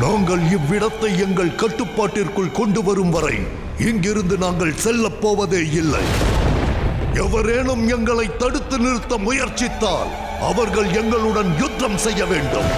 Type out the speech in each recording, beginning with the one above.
நாங்கள் இவ்விடத்தை எங்கள் கட்டுப்பாட்டிற்குள் கொண்டு வரும் வரை இங்கிருந்து நாங்கள் செல்லப் போவதே இல்லை. எவரேனும் எங்களை தடுத்து நிறுத்த முயற்சித்தால் அவர்கள் எங்களுடன் யுத்தம் செய்ய வேண்டும்.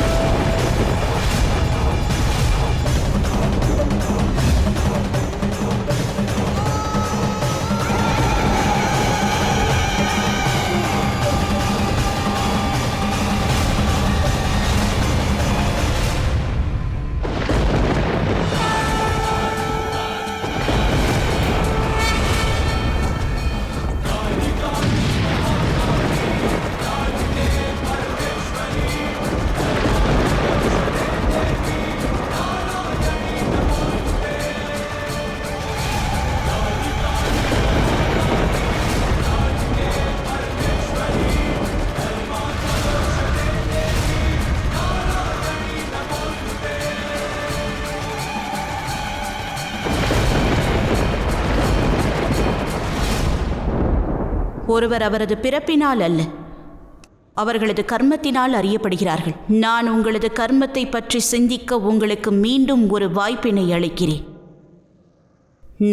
ஒருவர் அவரது பிறப்பினால் அல்ல, அவர்களது கர்மத்தினால் அறியப்படுகிறார்கள். நான் உங்களது கர்மத்தை பற்றி சிந்திக்க உங்களுக்கு மீண்டும் ஒரு வாய்ப்பினை அளிக்கிறேன்.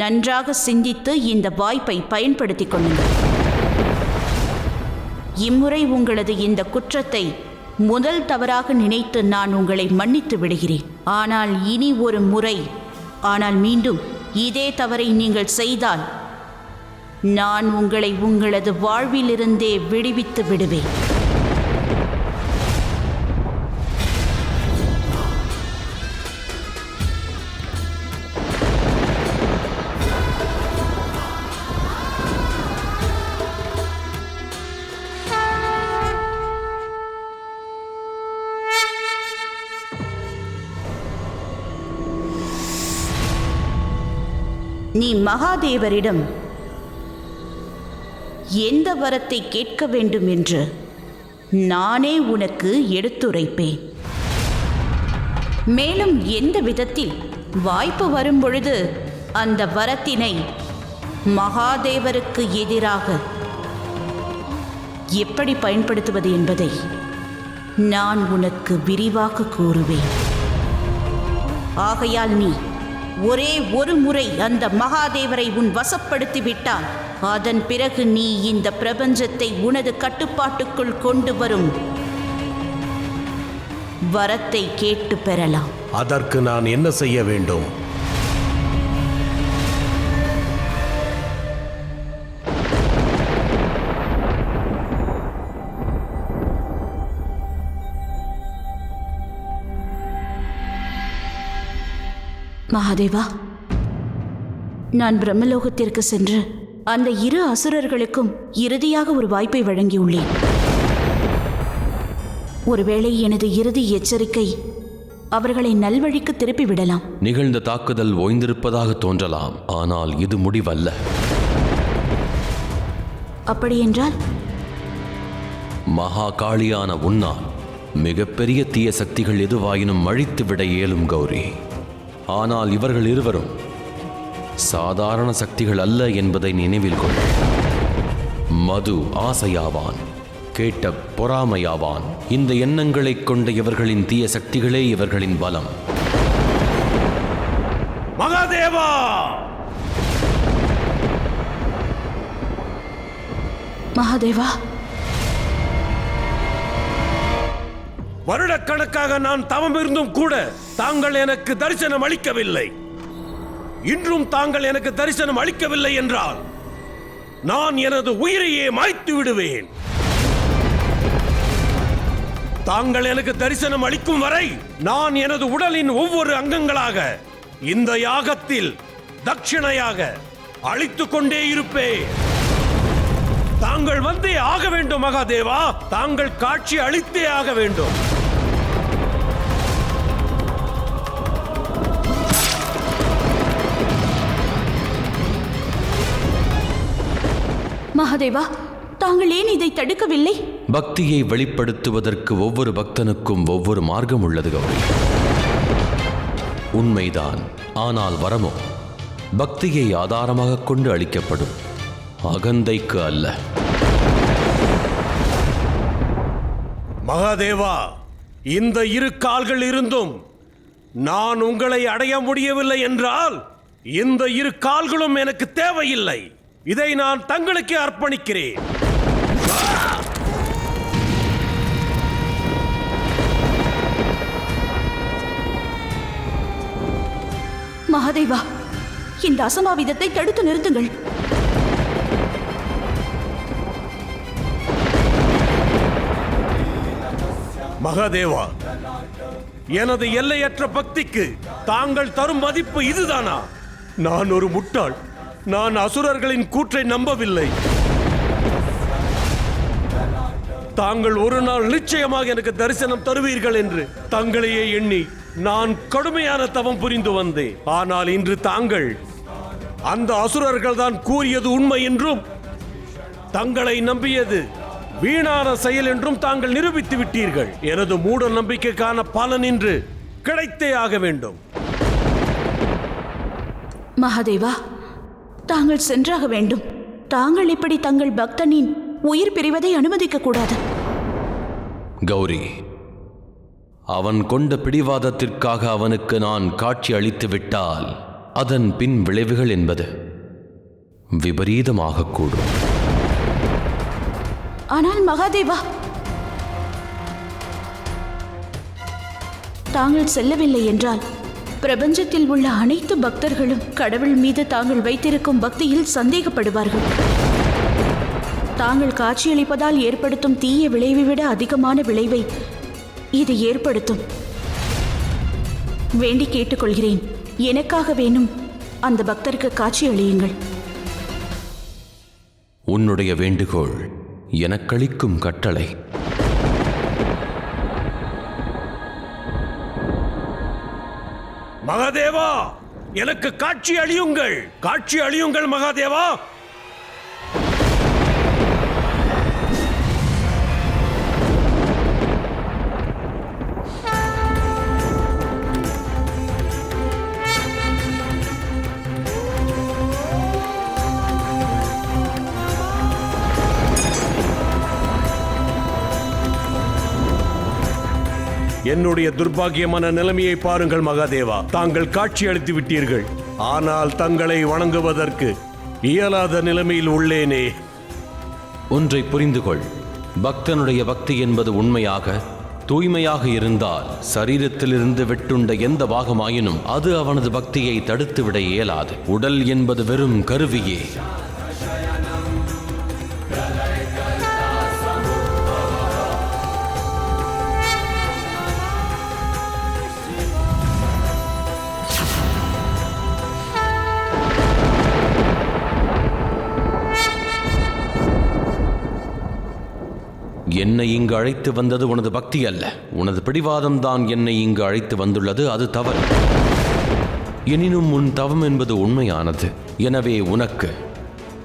நன்றாக சிந்தித்து இந்த வாய்ப்பை பயன்படுத்திக் கொள்ளுங்கள். இம்முறை உங்களது இந்த குற்றத்தை முதல் தவறாக நினைத்து நான் உங்களை மன்னித்து விடுகிறேன். ஆனால் இனி ஒரு முறை, மீண்டும் இதே தவறை நீங்கள் செய்தால் நான் உங்களை உங்களது வாழ்விலிருந்தே விடுவித்து விடுவேன். நீ மகாதேவரிடம் எந்த வரத்தை கேட்க வேண்டும் என்று நானே உனக்கு எடுத்துரைப்பேன். மேலும் எந்த விதத்தில் வாய்ப்பு வரும் பொழுது அந்த வரத்தினை மகாதேவருக்கு எதிராக எப்படி பயன்படுத்துவது என்பதை நான் உனக்கு விரிவாக கூறுவேன். ஆகையால் நீ ஒரே ஒரு முறை அந்த மகாதேவரை உன் வசப்படுத்தி விட்டால் அதன் பிறகு நீ இந்த பிரபஞ்சத்தை உனது கட்டுப்பாட்டுக்குள் கொண்டு வரும் வரத்தை கேட்டு பெறலாம். அதற்கு நான் என்ன செய்ய வேண்டும்? மகாதேவா, நான் பிரம்மலோகத்திற்கு சென்று அந்த இரு அசுரர்களுக்கும் இறுதியாக ஒரு வாய்ப்பை வழங்கியுள்ளேன். ஒருவேளை எனது இறுதி எச்சரிக்கை அவர்களை நல்வழிக்கு திருப்பி விடலாம். நிகழ்ந்த தாக்குதல் ஓய்ந்திருப்பதாக தோன்றலாம், ஆனால் இது முடிவல்ல. அப்படியென்றால் மகா காளியான உன்னால் மிகப்பெரிய தீய சக்திகள் எதுவாயினும் அழித்துவிட இயலும் கௌரி. ஆனால் இவர்கள் இருவரும் சாதாரண சக்திகள் அல்ல என்பதை நினைவில் கொள். மது ஆசையாவான், கேட்ட பொறாமையாவான். இந்த எண்ணங்களை கொண்ட இவர்களின் தீய சக்திகளே இவர்களின் பலம். மகாதேவா! மகாதேவா, வருடக்கணக்காக நான் தவம் இருந்தும் கூட தாங்கள் எனக்கு தரிசனம் அளிக்கவில்லை. இன்றும் தாங்கள் எனக்கு தரிசனம் அளிக்கவில்லை என்றால் நான் எனது உயிரையே மாய்த்து விடுவேன். தாங்கள் எனக்கு தரிசனம் அளிக்கும் வரை நான் எனது உடலின் ஒவ்வொரு அங்கங்களாக இந்த யாகத்தில் தட்சிணையாக அழித்துக் கொண்டே இருப்பேன். தாங்கள் வந்தே ஆக வேண்டும் மகாதேவா. தாங்கள் காட்சி அளித்தே ஆக வேண்டும். மகாதேவா, தாங்கள் ஏன் இதை தடுக்கவில்லை? பக்தியை வெளிப்படுத்துவதற்கு ஒவ்வொரு பக்தனுக்கும் ஒவ்வொரு மார்க்கம் உள்ளது கௌரி. உண்மைதான். ஆனால் வரமோ பக்தியை ஆதாரமாக கொண்டு அளிக்கப்படும், அகந்தைக்கு அல்ல. மகாதேவா, இந்த இரு கால்கள் இருந்தும் நான் உங்களை அடைய முடியவில்லை என்றால் இந்த இரு கால்களும் எனக்கு தேவையில்லை. இதை நான் தங்களுக்கே அர்ப்பணிக்கிறேன். மகாதேவா, இந்த அசம்பாவிதத்தை தடுத்து நிறுத்துங்கள். மகாதேவா, எனது எல்லையற்ற பக்திக்கு தாங்கள் தரும் மதிப்பு இதுதானா? நான் ஒரு முட்டாள். நான் அசுரர்களின் கூற்றை நம்பவில்லை. தாங்கள் ஒரு நாள் நிச்சயமாக எனக்கு தரிசனம் தருவீர்கள் என்று தங்களையே எண்ணி நான் கடுமையான தவம் புரிந்து வந்தேன். ஆனால் இன்று தாங்கள் அந்த அசுரர்கள் தான் கூறியது உண்மை என்றும் தங்களை நம்பியது வீணான செயல் என்றும் தாங்கள் நிரூபித்து விட்டீர்கள். எனது மூட நம்பிக்கைக்கான பலன் இன்று கிடைத்தே ஆக வேண்டும். மகாதேவா, தாங்கள் சென்றாக வேண்டும். தாங்கள் இப்படி தங்கள் பக்தனின் உயிர் பிரிவதை அனுமதிக்க கூடாது. கௌரி, அவன் கொண்ட பிடிவாதத்திற்காக அவனுக்கு நான் காட்சி அளித்து விட்டால் அதன் பின் விளைவுகள் என்பது விபரீதமாகக்கூடும். ஆனால் மகாதேவா, தாங்கள் செல்லவில்லை என்றால் பிரபஞ்சத்தில் உள்ள அனைத்து பக்தர்களும் கடவுள் மீது தாங்கள் வைத்திருக்கும் பக்தியில் சந்தேகப்படுவார்கள். தாங்கள் காட்சியளிப்பதால் ஏற்படுத்தும் தீய விளைவை விட அதிகமான விளைவை இது ஏற்படுத்தும். வேண்டி கேட்டுக்கொள்கிறேன், எனக்காக வேணும் அந்த பக்தருக்கு காட்சியளியுங்கள். உன்னுடைய வேண்டுகோள் எனக்களிக்கும் கட்டளை. மகாதேவா, எனக்கு காட்சி அளியுங்கள். காட்சி அளியுங்கள் மகாதேவா. என்னுடைய துர்பாகியமான நிலைமையை பாருங்கள் மகாதேவா. தாங்கள் காட்சி அளித்து விட்டீர்கள், ஆனால் தங்களை வணங்குவதற்கு இயலாத நிலைமையில் உள்ளேனே. ஒன்றை புரிந்து கொள், பக்தனுடைய பக்தி என்பது உண்மையாக தூய்மையாக இருந்தால் சரீரத்திலிருந்து வெட்டுண்ட எந்த பாகமாயினும் அது அவனது பக்தியை தடுத்துவிட இயலாது. உடல் என்பது வெறும் கருவியே. என்னை இங்கு அழைத்து வந்தது உனது பக்தி அல்ல, உனது பிடிவாதம் தான் என்னை இங்கு அழைத்து வந்துள்ளது. அது தவறு. எனினும் உன் தவம் என்பது உண்மையானது. எனவே உனக்கு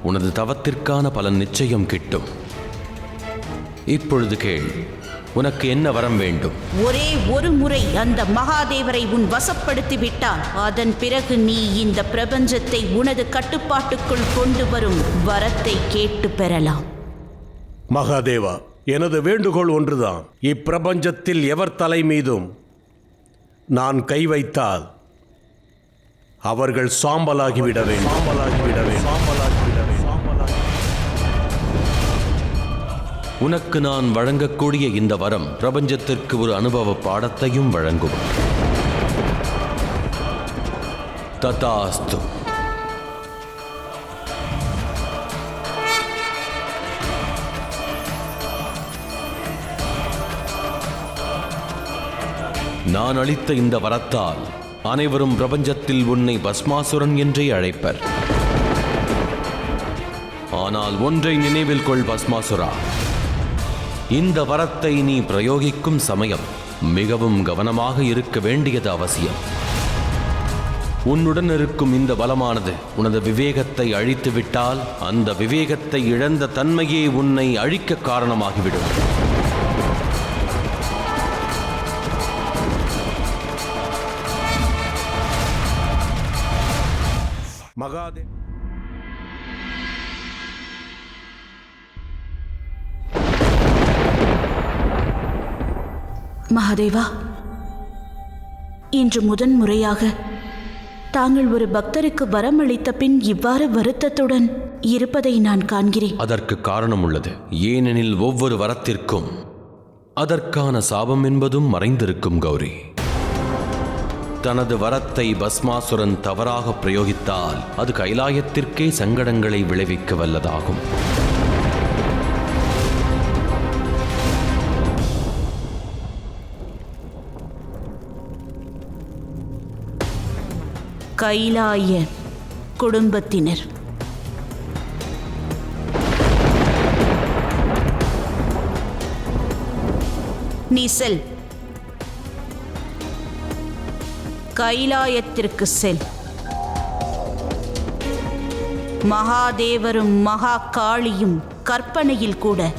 உனது தவத்திற்கான பலன் நிச்சயம் கிட்டும். இப்பொழுது கேள், உனக்கு என்ன வரம் வேண்டும்? ஒரே ஒரு முறை அந்த மகாதேவரை உன் வசப்படுத்தி விட்டால் அதன் பிறகு நீ இந்த பிரபஞ்சத்தை உனது கட்டுப்பாட்டுக்குள் கொண்டு வரும் வரத்தை கேட்டு பெறலாம். மகாதேவா, எனது வேண்டுகோள் ஒன்றுதான். இப்பிரபஞ்சத்தில் எவர் தலை மீதும் நான் கை வைத்தால் அவர்கள் சாம்பலாகிவிட வேண்டும். உனக்கு நான் வழங்கக்கூடிய இந்த வரம் பிரபஞ்சத்திற்கு ஒரு அனுபவ பாடத்தையும் வழங்கும். ததாஸ்து. நான் அளித்த இந்த வரத்தால் அனைவரும் பிரபஞ்சத்தில் உன்னை பஸ்மாசுரன் என்றே அழைப்பர். ஆனால் ஒன்றை நினைவில் கொள் பஸ்மாசுரா, இந்த வரத்தை நீ பிரயோகிக்கும் சமயம் மிகவும் கவனமாக இருக்க வேண்டியது அவசியம். உன்னுடன் இருக்கும் இந்த பலமானது உனது விவேகத்தை அழித்துவிட்டால் அந்த விவேகத்தை இழந்த தன்மையே உன்னை அழிக்க காரணமாகிவிடும். மகாதேவா, இன்று முதன்முறையாக தாங்கள் ஒரு பக்தருக்கு வரம் அளித்த பின் இவ்வாறு வருத்தத்துடன் இருப்பதை நான் காண்கிறேன். அதற்கு காரணம் உள்ளது. ஏனெனில் ஒவ்வொரு வரத்திற்கும் அதற்கான சாபம் என்பதும் மறைந்திருக்கும் கௌரி. தனது வரத்தை பஸ்மாசுரன் தவறாக பிரயோகித்தால் அது கைலாயத்திற்கே சங்கடங்களை விளைவிக்க வல்லதாகும். கைலாய குடும்பத்தினர் நீ செல், கைலாயத்திற்கு செல். மகாதேவரும் மகா காளியும் கற்பனையில் கூட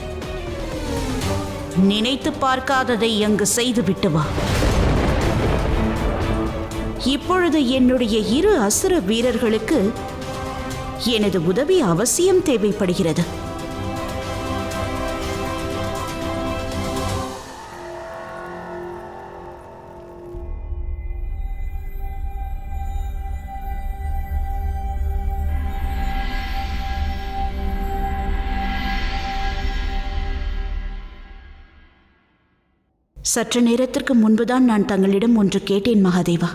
நினைத்து பார்க்காததை அங்கு செய்துவிட்டு வா. இப்பொழுது என்னுடைய 2 அசுர வீரர்களுக்கு எனது உதவி அவசியம் தேவைப்படுகிறது. சற்று நேரத்திற்கு முன்புதான் நான் தங்களிடம் ஒன்று கேட்டேன் மகாதேவா.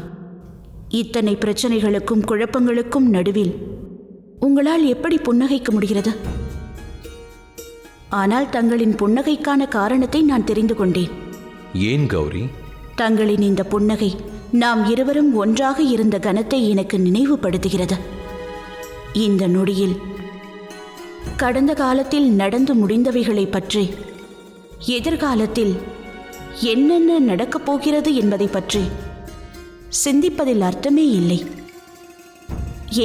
இத்தனை பிரச்சனைகளுக்கும் குழப்பங்களுக்கும் நடுவில் உங்களால் எப்படி புன்னகைக்க முடிகிறது? ஆனால் தங்களின் புன்னகைக்கான காரணத்தை நான் தெரிந்து கொண்டேன். ஏன் கௌரி? தங்களின் இந்த புன்னகை நாம் இருவரும் ஒன்றாக இருந்த கணத்தை எனக்கு நினைவுபடுத்துகிறது. இந்த நொடியில் கடந்த காலத்தில் நடந்து முடிந்தவைகளை பற்றி, எதிர்காலத்தில் என்னென்ன நடக்கப் போகிறது என்பதை பற்றி சிந்திப்பதில் அர்த்தமே இல்லை.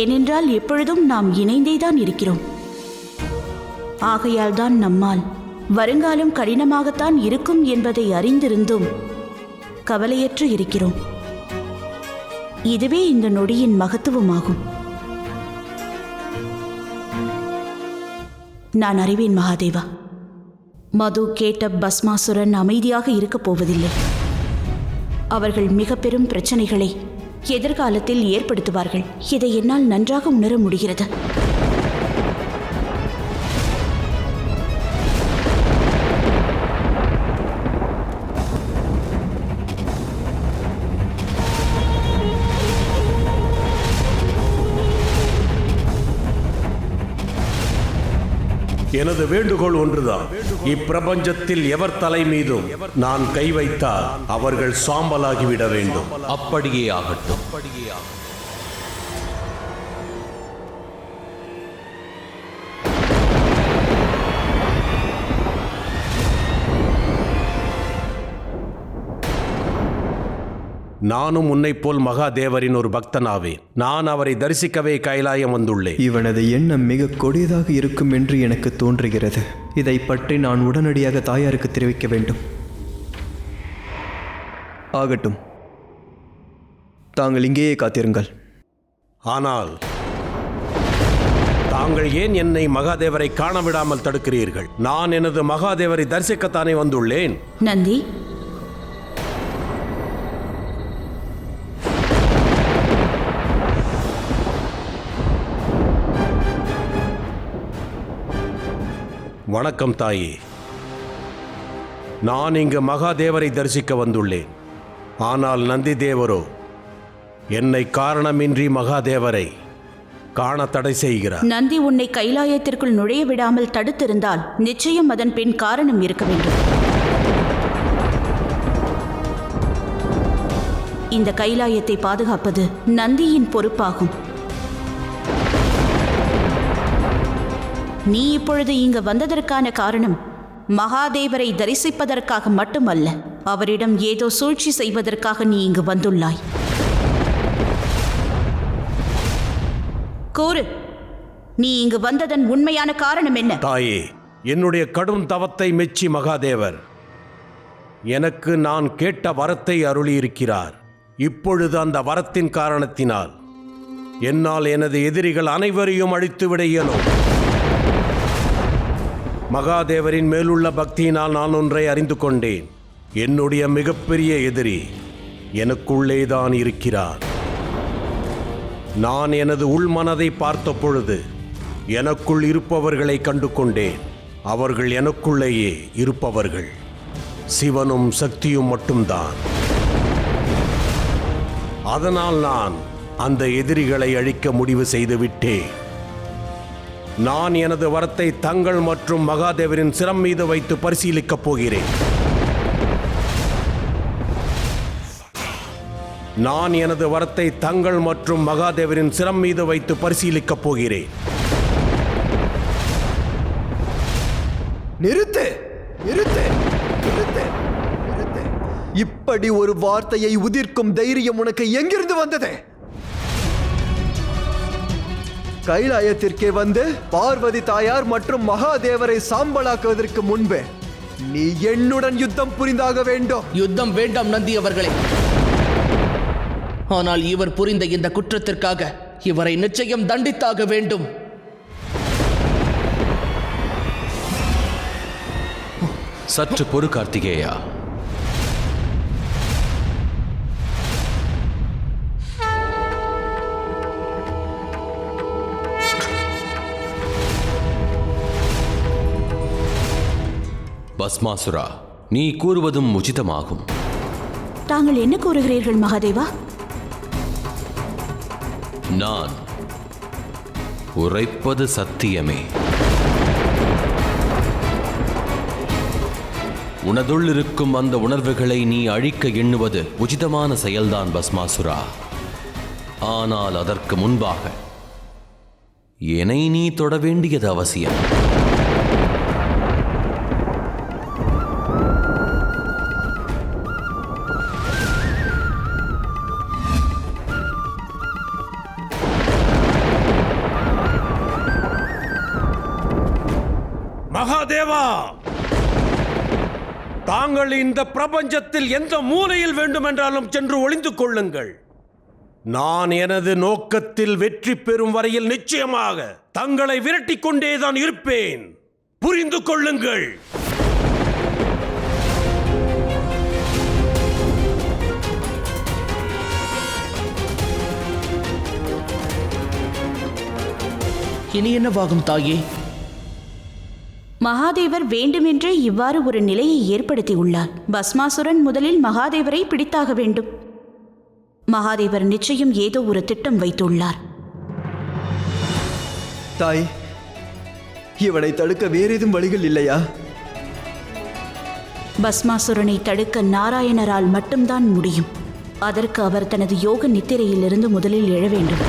ஏனென்றால் எப்பொழுதும் நாம் இணைந்தேதான் இருக்கிறோம். ஆகையால் தான் நம்மால் வருங்காலம் கடினமாகத்தான் இருக்கும் என்பதை அறிந்திருந்தும் கவலையற்று இருக்கிறோம். இதுவே இந்த நொடியின் மகத்துவமாகும். நான் அறிவேன் மகாதேவா, மது கேட்ட பஸ்மாசுரன் அமைதியாக இருக்கப் போவதில்லை. அவர்கள் மிக பெரும் பிரச்சனைகளை எதிர்காலத்தில் ஏற்படுத்துவார்கள். இதை என்னால் நன்றாக உணர முடிகிறது. எனது வேண்டுகோள் ஒன்றுதான். இப்பிரபஞ்சத்தில் எவர் தலை மீதும் நான் கை வைத்தால் அவர்கள் சாம்பலாகிவிட வேண்டும். அப்படியே ஆகட்டும். நானும் உன்னை போல் மகாதேவரின் ஒரு பக்தனாவேன். நான் அவரை தரிசிக்கவே கைலாயம் வந்துள்ளேன். இவனது எண்ணம் மிக கொடியதாக இருக்கும் என்று எனக்கு தோன்றுகிறது. இதை பற்றி நான் உடனடியாக தாயாருக்கு தெரிவிக்க வேண்டும். ஆகட்டும், தாங்கள் இங்கேயே காத்திருங்கள். ஆனால் தாங்கள் ஏன் என்னை மகாதேவரை காண விடாமல் தடுக்கிறீர்கள்? நான் எனது மகாதேவரை தரிசிக்கத்தானே வந்துள்ளேன். நந்தி, வணக்கம் தாயே. நான் இங்கு மகாதேவரை தரிசிக்க வந்துள்ளேன். ஆனால் நந்தி தேவரோ என்னை காரணமின்றி மகாதேவரை காண தடை செய்கிறார். நந்தி உன்னை கைலாயத்திற்குள் நுழைய விடாமல் தடுத்திருந்தால் நிச்சயம் அதன் பின் காரணம் இருக்க வேண்டும். இந்த கைலாயத்தை பாதுகாப்பது நந்தியின் பொறுப்பாகும். நீ இப்பொழுது இங்கு வந்ததற்கான காரணம் மகாதேவரை தரிசிப்பதற்காக மட்டுமல்ல, அவரிடம் ஏதோ சூழ்ச்சி செய்வதற்காக நீ இங்கு வந்துள்ளாய். கூறு, நீ இங்கு வந்ததன் உண்மையான காரணம் என்ன? தாயே, என்னுடைய கடும் தவத்தை மெச்சி மகாதேவர் எனக்கு நான் கேட்ட வரத்தை அருளியிருக்கிறார். இப்பொழுது அந்த வரத்தின் காரணத்தினால் என்னால் எனது எதிரிகள் அனைவரையும் அழித்துவிட இயலும். மகாதேவரின் மேலுள்ள பக்தியினால் நான் ஒன்றை அறிந்து கொண்டேன். என்னுடைய மிகப்பெரிய எதிரி எனக்குள்ளேதான் இருக்கிறார். நான் எனது உள்மனதை பார்த்த பொழுது எனக்குள் இருப்பவர்களை கண்டு கொண்டேன். அவர்கள் எனக்குள்ளேயே இருப்பவர்கள் சிவனும் சக்தியும் மட்டும்தான். அதனால் நான் அந்த எதிரிகளை அழிக்க முடிவு செய்து விட்டேன். நான் எனது வரத்தை தங்கள் மற்றும் மகாதேவரின் சிரம் மீது வைத்து பரிசீலிக்கப் போகிறேன். நான் எனது வரத்தை தங்கள் மற்றும் மகாதேவரின் சிரம் மீது வைத்து பரிசீலிக்கப் போகிறேன். நிறுத்து நிறுத்து நிறுத்து நிறுத்து. இப்படி ஒரு வார்த்தையை உதிர்க்கும் தைரியம் உனக்கு எங்கிருந்து வந்தது? கைலாயத்திற்கே வந்து பார்வதி தாயார் மற்றும் மகாதேவரை சாம்பலாக்குவதற்கு முன்பே நீ என்னுடன் யுத்தம் புரிந்தாக வேண்டும். யுத்தம் வேண்டாம் நந்தி அவர்களே. ஆனால் இவர் புரிந்த இந்த குற்றத்திற்காக இவரை நிச்சயம் தண்டித்தாக வேண்டும். சற்று பொறு கார்த்திகேயா. பஸ்மாசுரா, நீ கூறுவதும் உச்சிதமாகும். தாங்கள் என்ன கூறுகிறீர்கள் மகாதேவா? நான் உரைப்பது சத்தியமே. உனதுள் இருக்கும் அந்த உணர்வுகளை நீ அழிக்க எண்ணுவது உச்சிதமான செயல்தான் பஸ்மாசுரா. ஆனால் அதற்கு முன்பாக என்னை நீ தொட வேண்டியது அவசியம். மகாதேவா, தாங்கள் இந்த பிரபஞ்சத்தில் எந்த மூலையில் வேண்டுமென்றாலும் சென்று ஒளிந்து கொள்ளுங்கள். நான் எனது நோக்கத்தில் வெற்றி பெறும் வரையில் நிச்சயமாக தங்களை விரட்டிக் கொண்டேதான் இருப்பேன். புரிந்து கொள்ளுங்கள். இனி என்னவாகும் தாயே? மகாதேவர் வேண்டுமென்றே இவ்வாறு ஒரு நிலையை ஏற்படுத்தியுள்ளார். பஸ்மாசுரன் முதலில் மகாதேவரை பிடித்தாக வேண்டும். மகாதேவர் நிச்சயம் ஏதோ ஒரு திட்டம் வைத்துள்ளார். தாய், இவனை தடுக்க வேறேதும் வழிகள் இல்லையா? பஸ்மாசுரனை தடுக்க நாராயணரால் மட்டும்தான் முடியும். அதற்கு அவர் தனது யோக நித்திரையிலிருந்து முதலில் எழ வேண்டும்.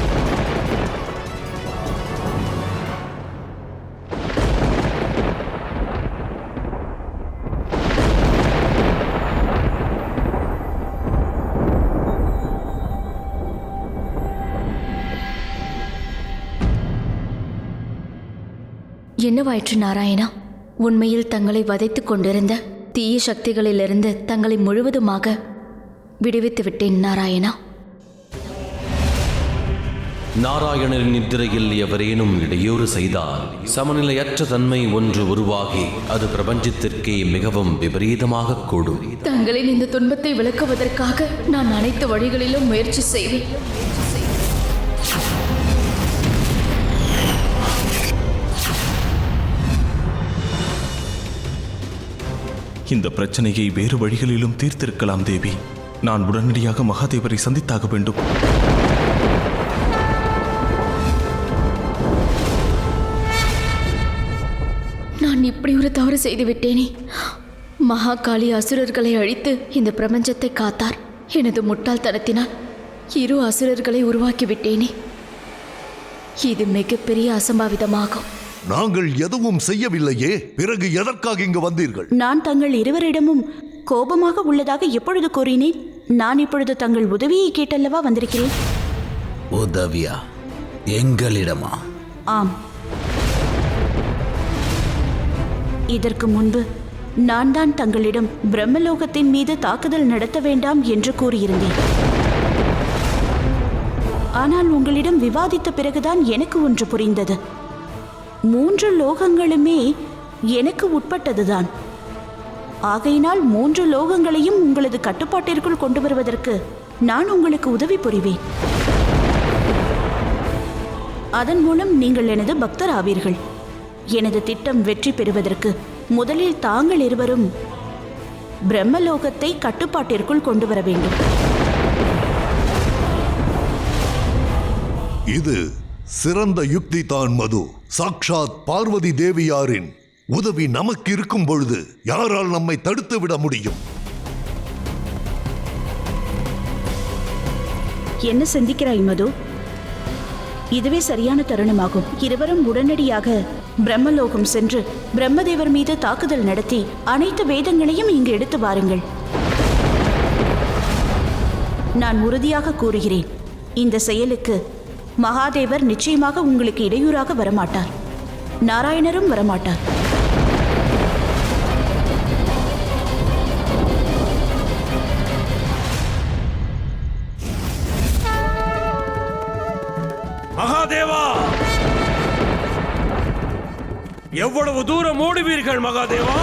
என்னவாயிற்று நாராயணா? உண்மையில் தங்களை வதைத்துக் கொண்டிருந்த தீய சக்திகளிலிருந்து தங்களை முழுவதுமாக விடுவித்து விட்டேன் நாராயணா. நாராயணரின் நித்திரையில் எவரேனும் இடையூறு செய்தால் சமநிலையற்ற தன்மை ஒன்று உருவாகி அது பிரபஞ்சத்திற்கே மிகவும் விபரீதமாக கூடும். தங்களின் இந்த துன்பத்தை விளக்குவதற்காக நான் அனைத்து வழிகளிலும் முயற்சி செய்வேன். இந்த பிரச்சனையை வேறு வழிகளிலும் தீர்த்திருக்கலாம் தேவி. நான் உடனடியாக மகாதேவரை சந்தித்தாக வேண்டும். நான் இப்படி ஒரு தவறு செய்து விட்டேனே. மகாகாளி அசுரர்களை அழித்து இந்த பிரபஞ்சத்தை காத்தார். எனது முட்டாள்தனத்தினால் இரு அசுரர்களை உருவாக்கி விட்டேனே. இது மிகப்பெரிய அசம்பாவிதமாகும். நாங்கள் எதுவும் செய்யவில்லையே, பிறகு எதற்காக இங்கு வந்தீர்கள்? நான் தங்கள் இருவரிடமும் கோபமாக உள்ளதாக எப்பொழுது கூறினேன்? நான் இப்பொழுது தங்கள் உதவியை கேட்டல்லவா வந்திருக்கிறேன். உதவியா? எங்களிடமா? ஆம். இதற்கு முன்பு நான் தான் தங்களிடம் பிரம்மலோகத்தின் மீது தாக்குதல் நடத்த வேண்டாம் என்று கூறியிருந்தேன். ஆனால் உங்களிடம் விவாதித்த பிறகுதான் எனக்கு ஒன்று புரிந்தது. 3 லோகங்களுமே எனக்கு உட்பட்டதுதான். ஆகையினால் 3 லோகங்களையும் உங்களது கட்டுப்பாட்டிற்குள் கொண்டு வருவதற்கு நான் உங்களுக்கு உதவி புரிவேன். அதன் மூலம் நீங்கள் எனது பக்தர் ஆவீர்கள். எனது திட்டம் வெற்றி பெறுவதற்கு முதலில் தாங்கள் இருவரும் பிரம்மலோகத்தை கட்டுப்பாட்டிற்குள் கொண்டு வர வேண்டும். இது சிறந்த யுக்தி தான் மது. சாக்ஷாத் பார்வதி தேவியாரின் உதவி நமக்கு இருக்கும் பொழுது யாரால் நம்மை தடுத்து விட முடியும்? என்ன சிந்திக்கிறாய் மது? இதுவே சரியான தருணமாகும். இருவரும் உடனடியாக பிரம்மலோகம் சென்று பிரம்மதேவர் மீது தாக்குதல் நடத்தி அனைத்து வேதங்களையும் இங்கு எடுத்து வாருங்கள். நான் உறுதியாக கூறுகிறேன், இந்த செயலுக்கு மகாதேவர் நிச்சயமாக உங்களுக்கு இடையூறாக வரமாட்டார். நாராயணரும் வரமாட்டார். மகாதேவா, எவ்வளவு தூரம் ஓடுவீர்கள் மகாதேவா?